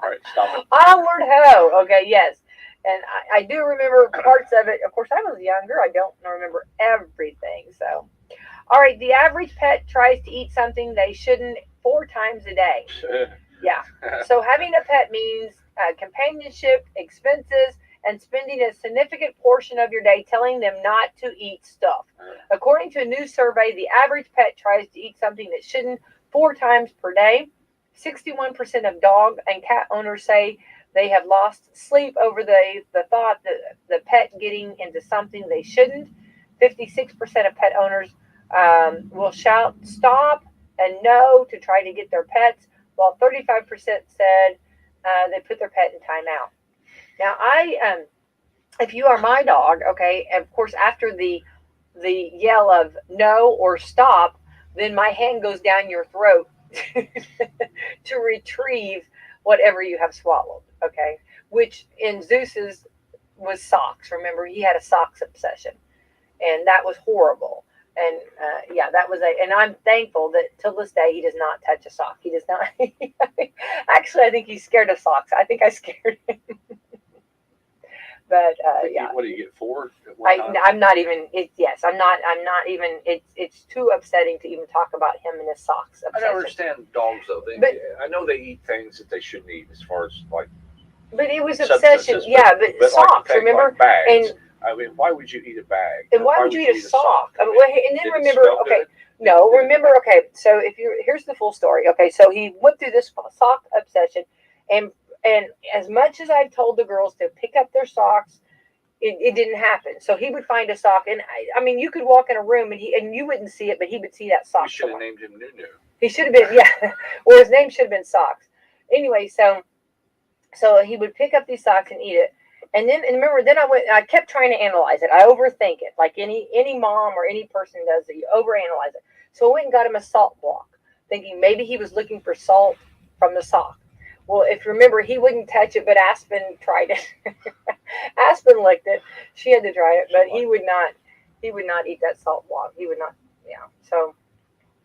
All right, stop it. Onward ho. Okay, yes. And I do remember parts of it. Of course, I was younger. I don't remember everything. So, all right. The average pet tries to eat something they shouldn't 4 times a day. Yeah. So having a pet means companionship, expenses, and spending a significant portion of your day telling them not to eat stuff. According to a new survey, the average pet tries to eat something that shouldn't 4 times per day. 61% of dog and cat owners say they have lost sleep over the thought that the pet getting into something they shouldn't. 56% of pet owners will shout stop and no to try to get their pets, while 35% said they put their pet in timeout. Now, if you are my dog, okay, of course, after the yell of no or stop, then my hand goes down your throat to retrieve whatever you have swallowed, okay? Which in Zeus's was socks. Remember, he had a socks obsession, and that was horrible. And yeah, that was and I'm thankful that till this day he does not touch a sock. He does not. Actually, I think he's scared of socks. I think I scared him. But yeah. What do you get 4? I'm not even. Yes, I'm not even. It's too upsetting to even talk about him and his socks. I don't understand dogs though. I know they eat things that they shouldn't eat, as far as like. But it was obsession. Yeah, but socks. Like remember? Like bags. And I mean, why would you eat a bag? and why would you eat a sock? I mean, and then remember. Okay, no, remember. Okay, so here's the full story. Okay, so he went through this sock obsession, and as much as I've told the girls to pick up their socks, it didn't happen. So he would find a sock, and I mean, you could walk in a room and you wouldn't see it, but he would see that sock. You should have named him Nunu. He should have been, yeah. Well, his name should have been Socks. Anyway, so he would pick up these socks and eat it, and remember, then I kept trying to analyze it. I overthink it, like any mom or any person does. That you overanalyze it. So I went and got him a salt block, thinking maybe he was looking for salt from the sock. Well, if you remember, he wouldn't touch it, but Aspen tried it. Aspen licked it. She had to try it, but he would not eat that salt block. He would not. Yeah. So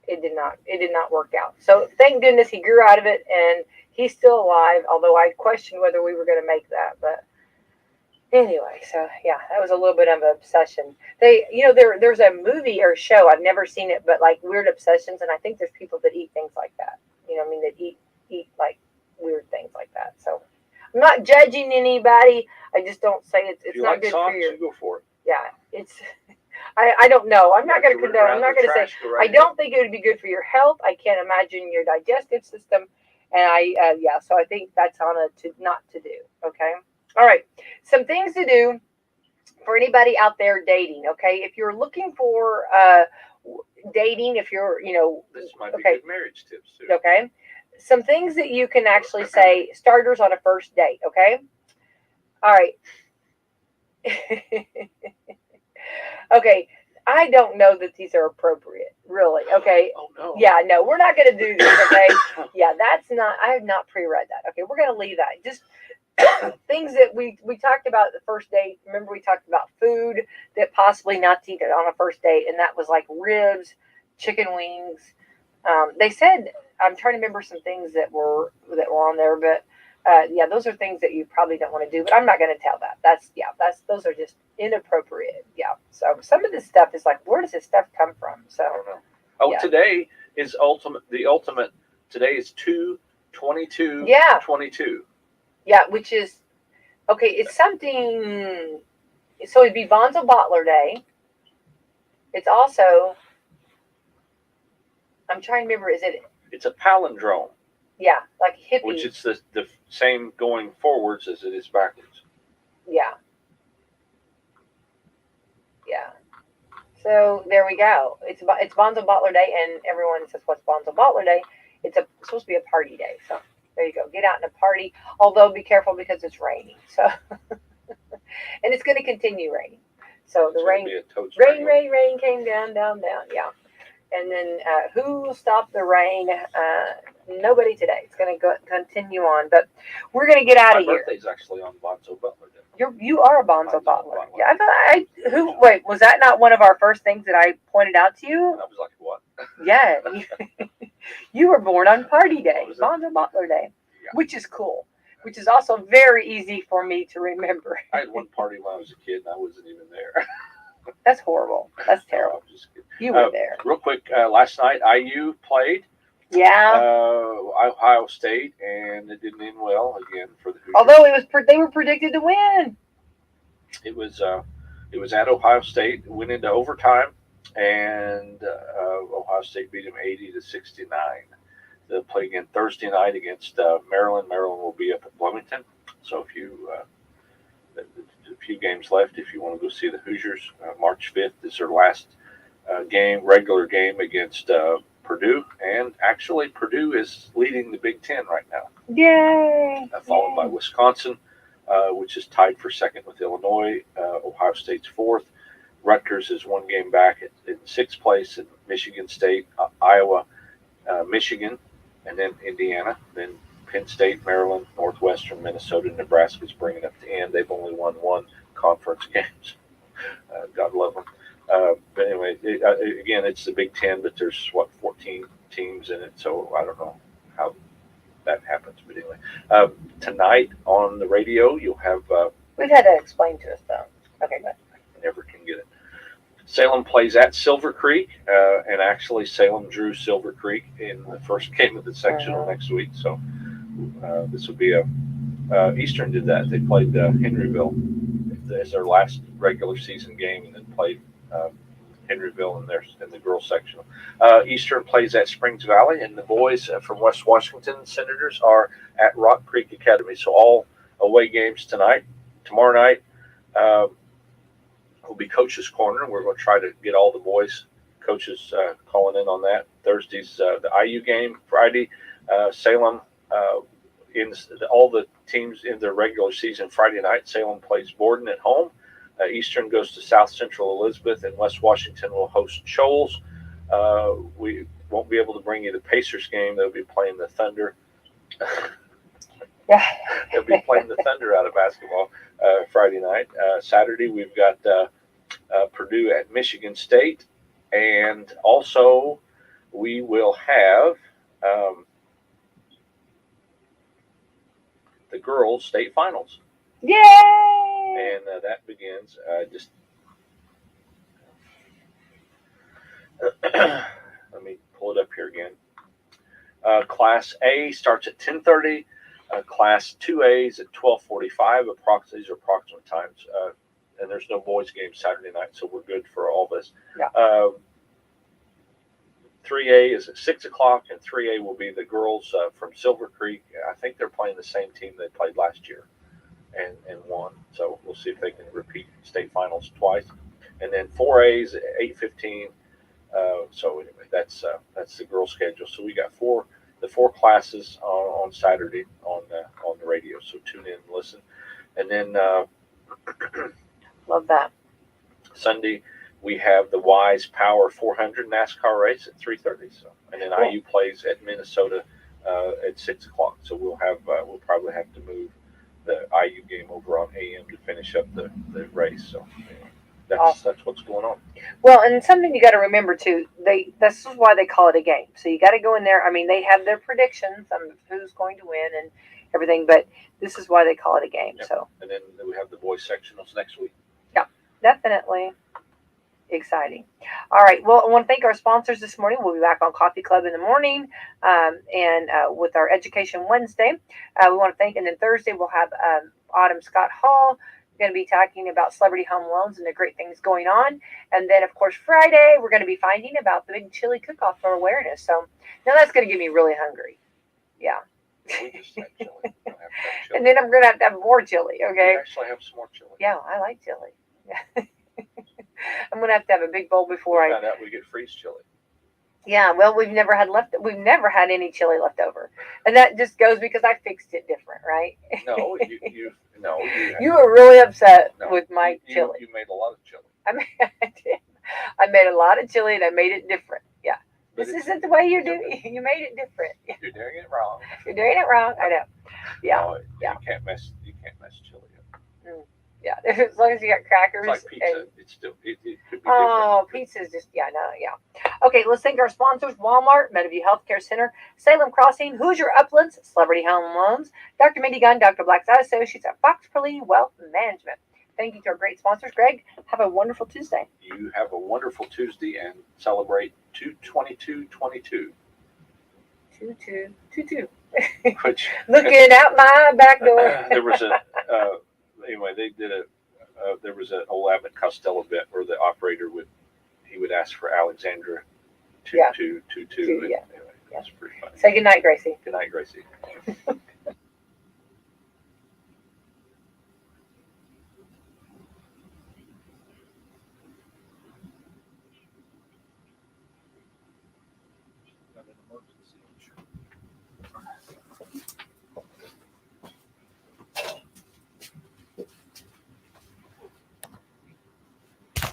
it did not work out. So thank goodness he grew out of it, and he's still alive. Although I questioned whether we were going to make that, but anyway. So yeah, that was a little bit of an obsession. There's a movie or show, I've never seen it, but like weird obsessions, and I think there's people that eat things like that. I mean, that eat like weird things like that. So I'm not judging anybody. I just don't say it's if you not like good socks, for your. You go for it. Yeah, it's. I don't know. I'm not going to condone. I'm not going to say. I don't think it would be good for your health. I can't imagine your digestive system, and yeah. So I think that's on not to do. Okay. All right. Some things to do for anybody out there dating. Okay, if you're looking for dating, if you're this might be good marriage tips too. Okay. Some things that you can actually say, starters on a first date, okay? All right. Okay, I don't know that these are appropriate, really, okay? Oh, no. Yeah, no, we're not going to do this, okay? Yeah, I have not pre-read that. Okay, we're going to leave that. Just things that we talked about at the first date. Remember, we talked about food that possibly not to eat on a first date, and that was like ribs, chicken wings. They said, I'm trying to remember some things that were on there, but yeah, those are things that you probably don't want to do. But I'm not going to tell that. Those are just inappropriate. Yeah. So some of this stuff is like, where does this stuff come from? So I don't know. Oh, yeah. Today is the ultimate. Today is 2/22. Yeah. 22. Yeah, which is okay. It's something. So it'd be Bonzo Bottler Day. It's also. I'm trying to remember. It's a palindrome. Yeah, like hippie. Which it's the same going forwards as it is backwards. Yeah. Yeah. So there we go. It's Bonzo Bottler Day, and everyone says, "What's Bonzo Bottler Day?" It's supposed to be a party day. So there you go. Get out and a party. Although be careful because it's raining. So and it's going to continue raining. So the It's rain, gonna be a toad spring. rain came down, yeah. And then who stopped the rain? Nobody today. It's going to continue on, but we're going to get out My of here. birthday's actually on Bonzo Butler Day. You are a Bonzo Bonzo Butler. Butler. Yeah, wait, was that not one of our first things that I pointed out to you? I was like, what? Yeah. You were born on Party Day, What was it? Bonzo Butler Day, Yeah. which is cool, which is also very easy for me to remember. I had one party when I was a kid, and I wasn't even there. That's horrible. That's No, terrible. I'm just kidding. You were there. Real quick, last night IU played Yeah. Ohio State, and it didn't end well again for the Hoosiers. Although they were predicted to win. It was at Ohio State, went into overtime, and Ohio State beat them 80-69. They'll play again Thursday night against Maryland. Maryland will be up at Bloomington. So if you a few games left, if you want to go see the Hoosiers, March 5th is their last regular game against Purdue, and actually Purdue is leading the Big Ten right now. Yay! Followed by Wisconsin, which is tied for second with Illinois. Ohio State's fourth. Rutgers is one game back in sixth place, and Michigan State, Iowa, Michigan, and then Indiana. Then Penn State, Maryland, Northwestern, Minnesota, Nebraska's bringing up the end. They've only won one conference games. God love them. But anyway, again, it's the Big Ten, but there's 14 teams in it, so I don't know how that happens. But anyway, tonight on the radio, you'll have. We've had that explained to us, though. Okay, good. I never can get it. Salem plays at Silver Creek, and actually Salem drew Silver Creek in the first game of the sectional next week. So this will be Eastern did that. They played Henryville as their last regular season game, and then played Henryville in the girls sectional. Eastern plays at Springs Valley, and the boys from West Washington Senators are at Rock Creek Academy. So all away games tonight. Tomorrow night will be Coach's Corner. We're going to try to get all the boys coaches calling in on that. Thursday's the IU game. Friday, Salem all the teams in their regular season. Friday night, Salem plays Borden at home. Eastern goes to South Central Elizabeth, and West Washington will host Shoals. We won't be able to bring you the Pacers game. They'll be playing the Thunder. Yeah. They'll be playing the Thunder out of basketball Friday night. Saturday, we've got Purdue at Michigan State, and also we will have the girls' state finals. Yay! And that begins just. Let me pull it up here again. Class A starts at 10:30. Class 2A is at 12:45. These are approximate times. And there's no boys game Saturday night, so we're good for all this. Yeah. 3A is at 6 o'clock, and 3A will be the girls from Silver Creek. I think they're playing the same team they played last year and won. So we'll see if they can repeat state finals twice. And then 4A is at 8:15. So anyway, that's the girls' schedule. So we got the four classes on Saturday on the radio. So tune in and listen. And then Love that. Sunday we have the Wise Power 400 NASCAR race at 3:30. So and then Cool. IU plays at Minnesota at 6 o'clock. So we'll probably have to move the IU game over on AM to finish up the race. So anyway, that's what's going on. Well, and something you got to remember too. This is why they call it a game. So you got to go in there. I mean, they have their predictions on who's going to win and everything, but this is why they call it a game. Yep. So and then we have the boys sectionals next week. yeah, definitely exciting. All right. Well, I want to thank our sponsors this morning. We'll be back on Coffee Club in the morning, and with our Education Wednesday. We want to thank, and then Thursday we'll have Autumn Scott Hall. We're going to be talking about celebrity home loans and the great things going on. And then, of course, Friday, we're going to be finding about the big chili cook-off for awareness. So now that's going to get me really hungry. Yeah. We just had chili. We don't have to have chili. And then I'm going to have more chili, okay? We actually have some more chili. Yeah, I like chili. I'm going to have a big bowl before We found out we get freeze chili. Yeah, well, we've never had any chili left over. And that just goes because I fixed it different, right? No, you You were really upset with my chili. You made a lot of chili. I made, I made a lot of chili and I made it different. Yeah. But This isn't the way you do it. You made it different. You're doing it wrong. You're doing it wrong. I know. Yeah. No, Yeah. You can't mess chili up. Yeah. As long as you got crackers. It's like pizza. And, It's still it could be oh, different. pizza's just, yeah, no, yeah. Okay, let's thank our sponsors: Walmart, Meadowview Healthcare Center, Salem Crossing, Hoosier Uplands, Celebrity Home Loans, Dr. Mindy Gunn, Dr. Black's Eye Associates at Fox Lee Wealth Management. Thank you to our great sponsors. Greg, have a wonderful Tuesday. You have a wonderful Tuesday and celebrate 2/22/22. 2222. Which Looking out my back door. there was a anyway they did a there was an old Abbott Costello bit where the operator would ask for Alexandra 2222. Yeah. Anyway, that's pretty funny. Say good night, Gracie. Good night, Gracie. Got an emergency.